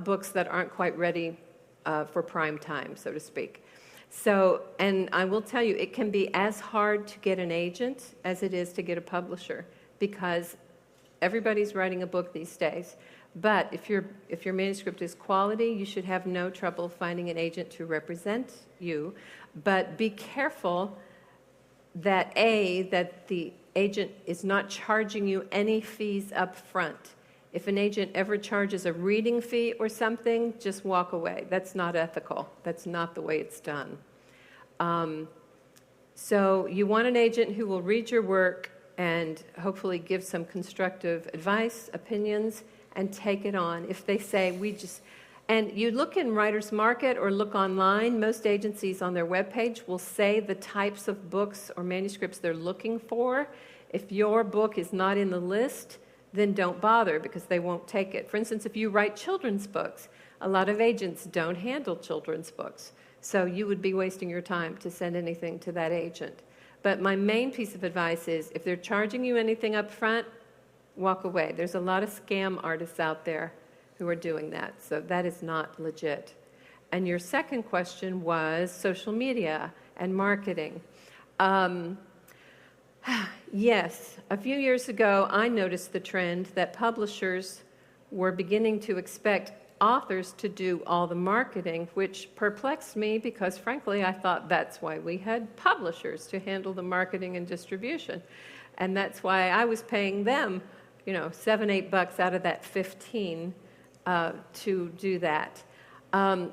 books that aren't quite ready for prime time, so to speak. So, and I will tell you, it can be as hard to get an agent as it is to get a publisher, because everybody's writing a book these days. But if your manuscript is quality, you should have no trouble finding an agent to represent you. But be careful that the agent is not charging you any fees up front. If an agent ever charges a reading fee or something, just walk away. That's not ethical. That's not the way it's done. So you want an agent who will read your work and hopefully give some constructive advice, opinions, and take it on. If they say, and you look in Writer's Market or look online, most agencies on their webpage will say the types of books or manuscripts they're looking for. If your book is not in the list, then don't bother, because they won't take it. For instance, if you write children's books, a lot of agents don't handle children's books. So you would be wasting your time to send anything to that agent. But my main piece of advice is, if they're charging you anything up front, walk away. There's a lot of scam artists out there who are doing that, so that is not legit. And your second question was social media and marketing. Yes, a few years ago, I noticed the trend that publishers were beginning to expect authors to do all the marketing, which perplexed me because, frankly, I thought that's why we had publishers, to handle the marketing and distribution. And that's why I was paying them, $7-8 out of that 15 to do that. And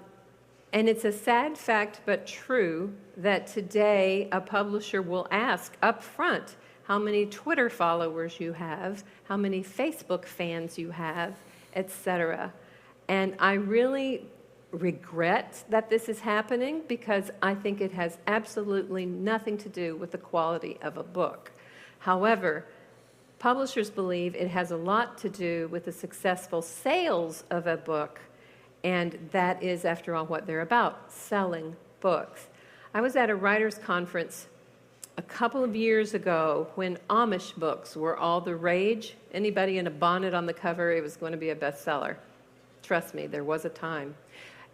it's a sad fact, but true, that today a publisher will ask up front how many Twitter followers you have, how many Facebook fans you have, etc. And I really regret that this is happening, because I think it has absolutely nothing to do with the quality of a book. However, publishers believe it has a lot to do with the successful sales of a book, and that is, after all, what they're about, selling books. I was at a writers' conference a couple of years ago when Amish books were all the rage. Anybody in a bonnet on the cover, it was going to be a bestseller. Trust me, there was a time.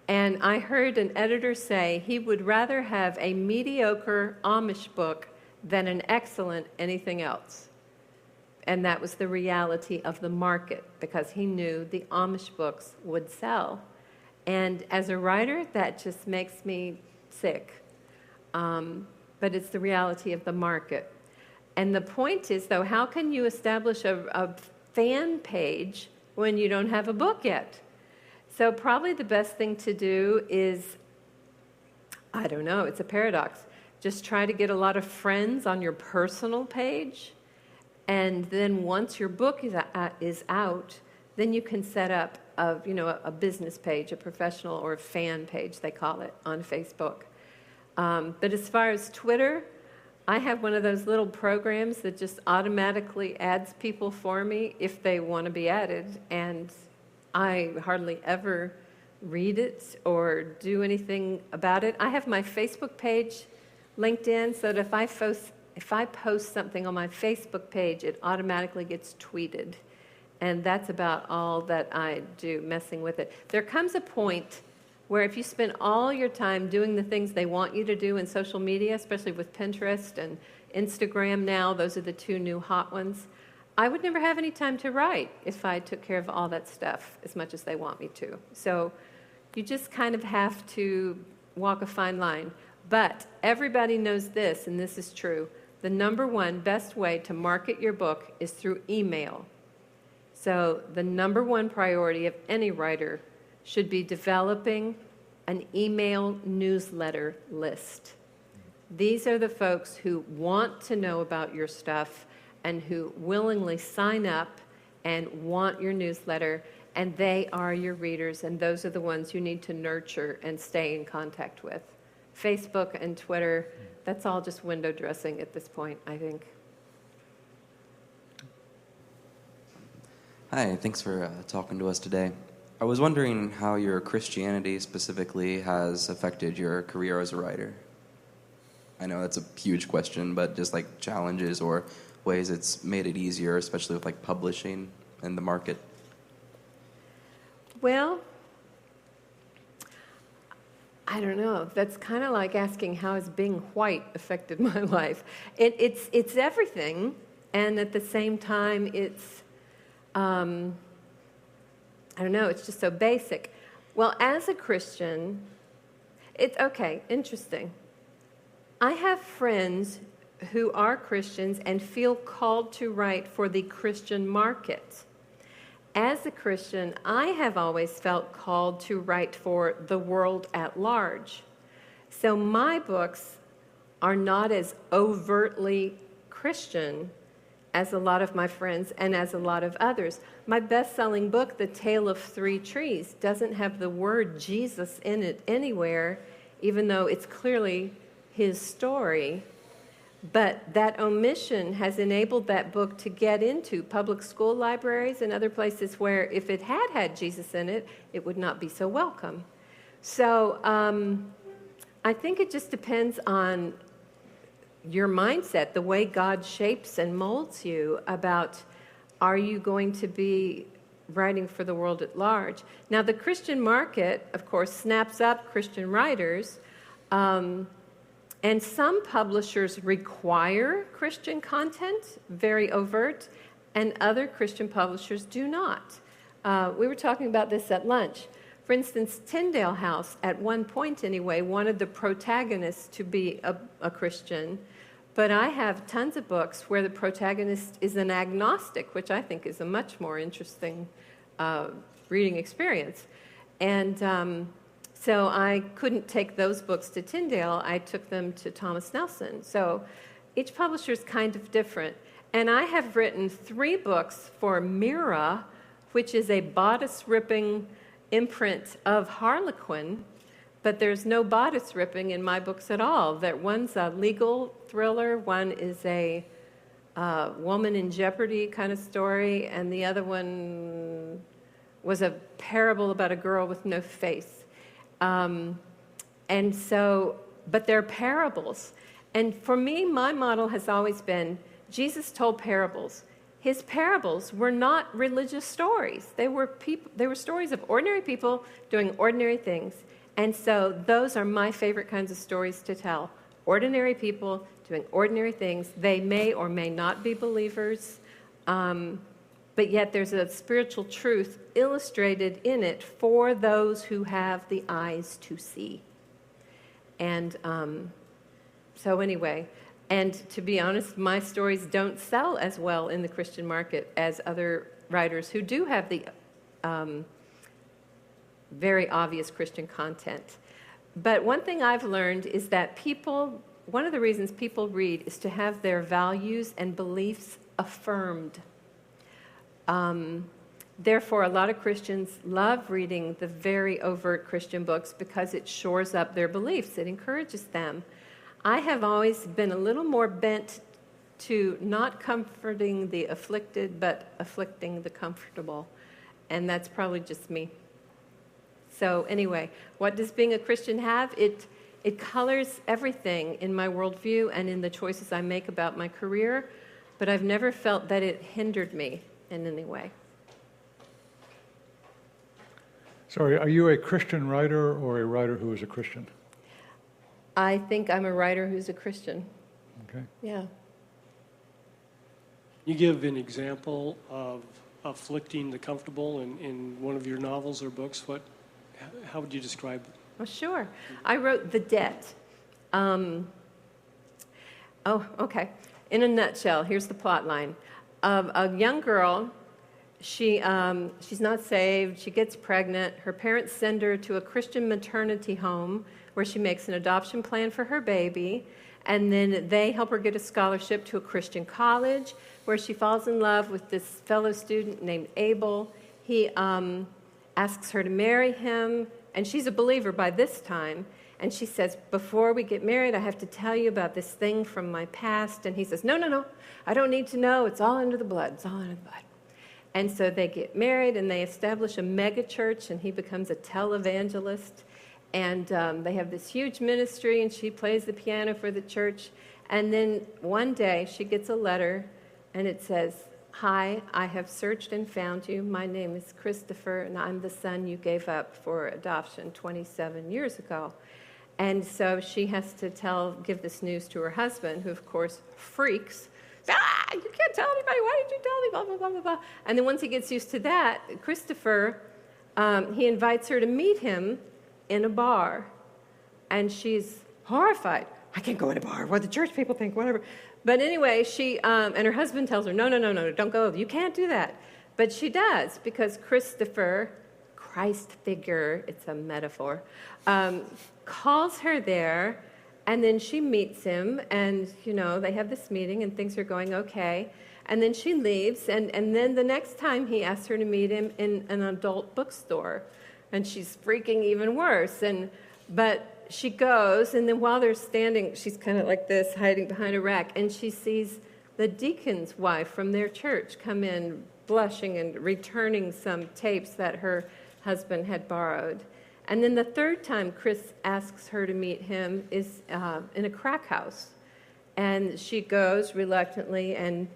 And I heard an editor say he would rather have a mediocre Amish book than an excellent anything else. And that was the reality of the market, because he knew the Amish books would sell. And as a writer, that just makes me sick. But it's the reality of the market. And the point is, though, how can you establish a fan page when you don't have a book yet? So probably the best thing to do is, I don't know, it's a paradox. Just try to get a lot of friends on your personal page. And then once your book is out, then you can set up a business page, a professional or a fan page, they call it, on Facebook. But as far as Twitter, I have one of those little programs that just automatically adds people for me if they want to be added. And I hardly ever read it or do anything about it. I have my Facebook page linked in so that if I post something on my Facebook page, it automatically gets tweeted. And that's about all that I do messing with it. There comes a point where if you spend all your time doing the things they want you to do in social media, especially with Pinterest and Instagram now, those are the two new hot ones, I would never have any time to write if I took care of all that stuff as much as they want me to. So you just kind of have to walk a fine line. But everybody knows this, and this is true. The number one best way to market your book is through email. So the number one priority of any writer should be developing an email newsletter list. These are the folks who want to know about your stuff and who willingly sign up and want your newsletter, and they are your readers, and those are the ones you need to nurture and stay in contact with. Facebook and Twitter, that's all just window dressing at this point, I think. Hi, thanks for talking to us today. I was wondering how your Christianity specifically has affected your career as a writer. I know that's a huge question, but just like challenges or ways it's made it easier, especially with like publishing and the market. Well, I don't know. That's kind of like asking how has being white affected my life. It's everything, and at the same time, it's I don't know. It's just so basic. Well, as a Christian, it's okay. Interesting. I have friends who are Christians and feel called to write for the Christian market. As a Christian, I have always felt called to write for the world at large. So my books are not as overtly Christian as a lot of my friends and as a lot of others. My best-selling book, The Tale of Three Trees, doesn't have the word Jesus in it anywhere, even though it's clearly his story. But that omission has enabled that book to get into public school libraries and other places where if it had had Jesus in it, it would not be so welcome. So I think it just depends on your mindset, the way God shapes and molds you about, are you going to be writing for the world at large? Now, the Christian market, of course, snaps up Christian writers, and some publishers require Christian content, very overt, and other Christian publishers do not. We were talking about this at lunch. For instance, Tyndale House, at one point anyway, wanted the protagonist to be a Christian, but I have tons of books where the protagonist is an agnostic, which I think is a much more interesting reading experience. And so I couldn't take those books to Tyndale. I took them to Thomas Nelson. So each publisher is kind of different. And I have written 3 books for Mira, which is a bodice-ripping imprint of Harlequin, but there's no bodice ripping in my books at all. One's a legal thriller, one is a woman in jeopardy kind of story, and the other one was a parable about a girl with no face. And so, but they're parables. And for me, my model has always been, Jesus told parables. His parables were not religious stories. They were stories of ordinary people doing ordinary things. And so those are my favorite kinds of stories to tell. Ordinary people doing ordinary things. They may or may not be believers, but yet there's a spiritual truth illustrated in it for those who have the eyes to see. And so anyway, and to be honest, my stories don't sell as well in the Christian market as other writers who do have the very obvious Christian content. But one thing I've learned is that one of the reasons people read is to have their values and beliefs affirmed. Therefore, a lot of Christians love reading the very overt Christian books because it shores up their beliefs. It encourages them. I have always been a little more bent to not comforting the afflicted, but afflicting the comfortable. And that's probably just me. So anyway, what does being a Christian have? It colors everything in my worldview and in the choices I make about my career, but I've never felt that it hindered me in any way. Sorry, are you a Christian writer or a writer who is a Christian? I think I'm a writer who's a Christian. Okay. Yeah. You give an example of afflicting the comfortable in one of your novels or books. How would you describe it? Well, sure. I wrote The Debt. Okay. In a nutshell, here's the plot line. A young girl, she's not saved, she gets pregnant, her parents send her to a Christian maternity home where she makes an adoption plan for her baby, and then they help her get a scholarship to a Christian college where she falls in love with this fellow student named Abel. He asks her to marry him, and she's a believer by this time, and she says, before we get married, I have to tell you about this thing from my past. And he says, no, I don't need to know. It's all under the blood. It's all under the blood. And so they get married, and they establish a mega church, and he becomes a televangelist. And they have this huge ministry, and she plays the piano for the church. And then one day, she gets a letter, and it says, "Hi, I have searched and found you. My name is Christopher, and I'm the son you gave up for adoption 27 years ago." And so she has to give this news to her husband, who, of course, freaks. You can't tell anybody. Why did you tell me? Blah, blah, blah, blah, blah. And then once he gets used to that, Christopher, he invites her to meet him in a bar. And she's horrified. "I can't go in a bar. What the church people think, whatever." But anyway, she and her husband tells her, no, don't go. You can't do that. But she does, because Christopher, Christ figure, it's a metaphor, calls her there, and then she meets him, and, they have this meeting, and things are going okay. And then she leaves, and then the next time he asks her to meet him in an adult bookstore, and she's freaking even worse. But she goes, and then while they're standing, she's kind of like this, hiding behind a rack, and she sees the deacon's wife from their church come in, blushing and returning some tapes that her husband had borrowed. And then the third time Chris asks her to meet him is in a crack house. And she goes reluctantly, and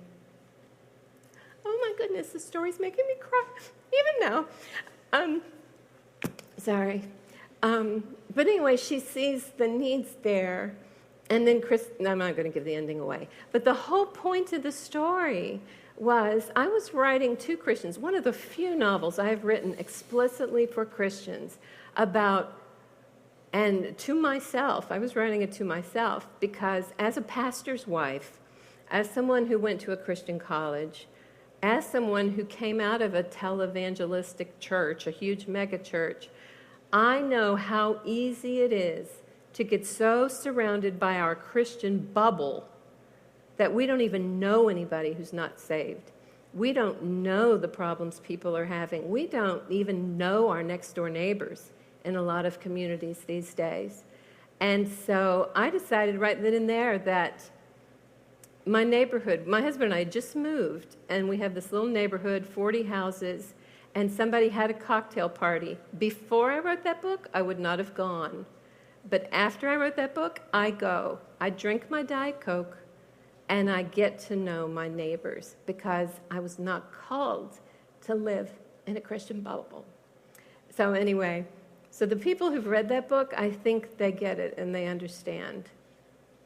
oh my goodness, the story's making me cry, even now. Sorry. But anyway, she sees the needs there. And then I'm not going to give the ending away. But the whole point of the story was I was writing to Christians, one of the few novels I've written explicitly for Christians about, and to myself, I was writing it to myself because as a pastor's wife, as someone who went to a Christian college, as someone who came out of a televangelistic church, a huge mega church, I know how easy it is to get so surrounded by our Christian bubble that we don't even know anybody who's not saved. We don't know the problems people are having. We don't even know our next door neighbors in a lot of communities these days. And so I decided right then and there that my neighborhood, my husband and I just moved, and we have this little neighborhood, 40 houses, and somebody had a cocktail party. Before I wrote that book, I would not have gone. But after I wrote that book, I go. I drink my Diet Coke, and I get to know my neighbors because I was not called to live in a Christian bubble. So anyway, so the people who've read that book, I think they get it and they understand.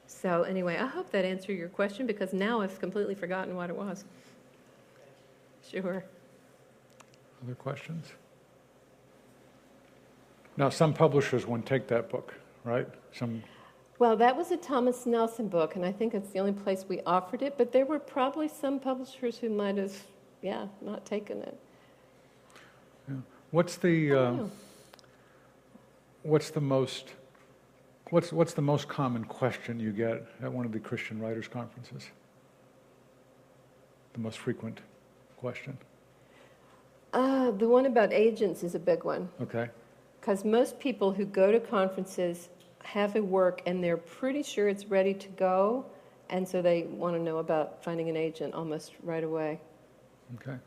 So anyway, I hope that answered your question because now I've completely forgotten what it was. Sure. Other questions? Now, some publishers won't take that book, right? Well, that was a Thomas Nelson book, and I think it's the only place we offered it, but there were probably some publishers who might have, not taken it. Yeah. What's the most common question you get at one of the Christian Writers Conferences? The most frequent question? The one about agents is a big one. Okay. Because most people who go to conferences have a work and they're pretty sure it's ready to go, and so they want to know about finding an agent almost right away. Okay.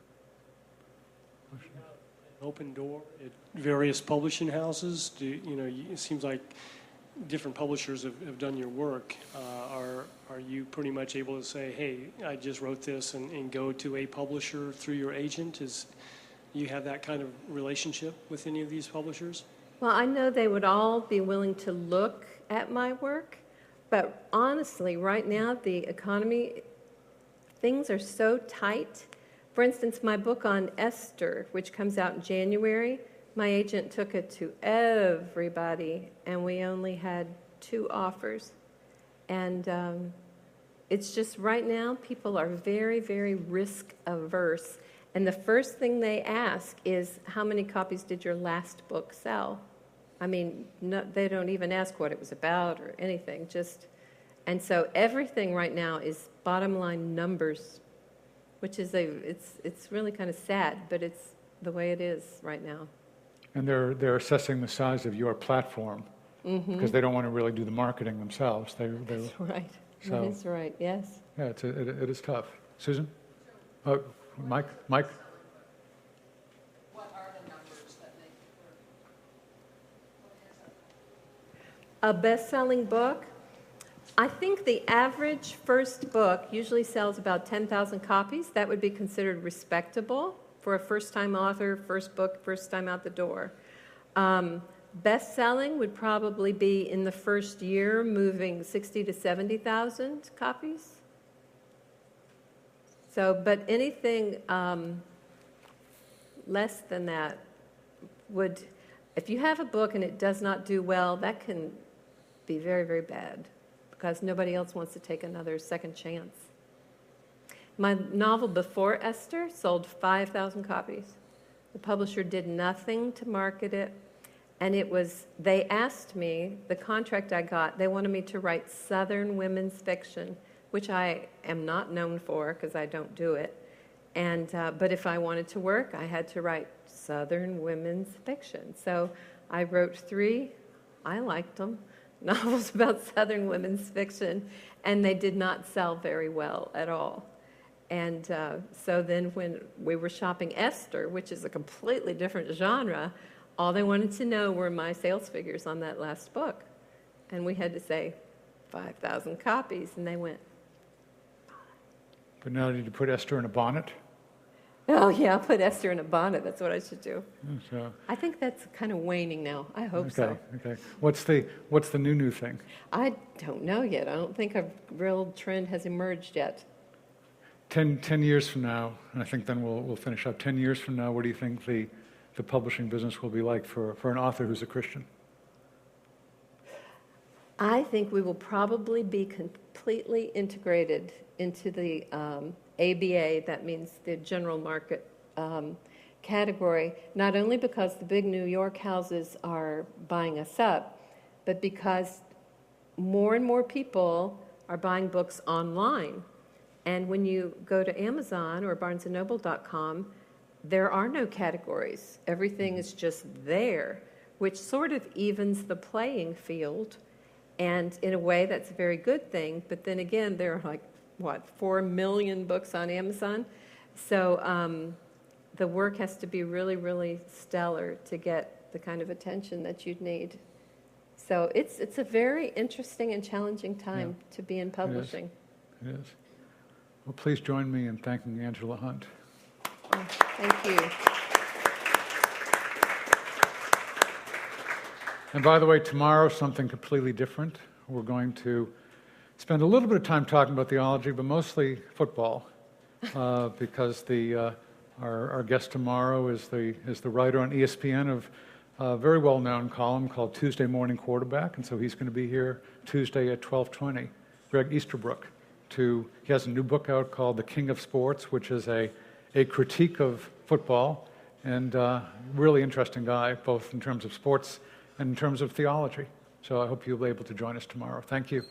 Open door at various publishing houses. It seems like different publishers have done your work. Are you pretty much able to say, hey, I just wrote this and go to a publisher through your agent? You have that kind of relationship with any of these publishers? Well, I know they would all be willing to look at my work, but honestly, right now, the economy, things are so tight. For instance, my book on Esther, which comes out in January, my agent took it to everybody, and we only had 2 offers. And it's just right now, people are very, very risk averse. And the first thing they ask is, how many copies did your last book sell? I mean, no, they don't even ask what it was about or anything. And so everything right now is bottom line numbers, which is it's really kind of sad, but it's the way it is right now. And they're assessing the size of your platform because they don't want to really do the marketing themselves. That's right. So, that is right. Yes. Yeah, it is tough. Susan? Oh, Mike? A best-selling book? I think the average first book usually sells about 10,000 copies. That would be considered respectable for a first-time author, first book, first time out the door. Best-selling would probably be in the first year moving 60 to 70,000 copies. So, but anything less than that would, if you have a book and it does not do well, that can be very, very bad because nobody else wants to take another second chance. My novel Before Esther sold 5,000 copies. The publisher did nothing to market it. And it was, they asked me, the contract I got, they wanted me to write Southern women's fiction, which I am not known for because I don't do it. And, but if I wanted to work, I had to write Southern women's fiction. So I wrote 3, I liked them, novels about Southern women's fiction, and they did not sell very well at all. And so then when we were shopping Esther, which is a completely different genre, all they wanted to know were my sales figures on that last book. And we had to say 5,000 copies, and they went, But now did you put Esther in a bonnet? oh yeah, I'll put Esther in a bonnet, that's what I should do. So, I think that's kind of waning now, I hope so. okay. What's the new thing? I don't know yet, I don't think a real trend has emerged yet. 10 years from now, and I think then we'll finish up. 10 years from now, what do you think the publishing business will be like for an author who's a Christian? I think we will probably be completely integrated into the ABA, that means the general market category, not only because the big New York houses are buying us up, but because more and more people are buying books online. And when you go to Amazon or barnesandnoble.com, there are no categories. Everything is just there, which sort of evens the playing field. And in a way, that's a very good thing. But then again, there are like, 4 million books on Amazon? So the work has to be really, really stellar to get the kind of attention that you'd need. So it's a very interesting and challenging time to be in publishing. It is. Well, please join me in thanking Angela Hunt. Oh, thank you. And by the way, tomorrow, something completely different. We're going to spend a little bit of time talking about theology, but mostly football, because our guest tomorrow is the writer on ESPN of a very well-known column called Tuesday Morning Quarterback, and so he's going to be here Tuesday at 12:20. Greg Easterbrook. He has a new book out called The King of Sports, which is a critique of football, and really interesting guy, both in terms of sports and in terms of theology. So I hope you'll be able to join us tomorrow. Thank you.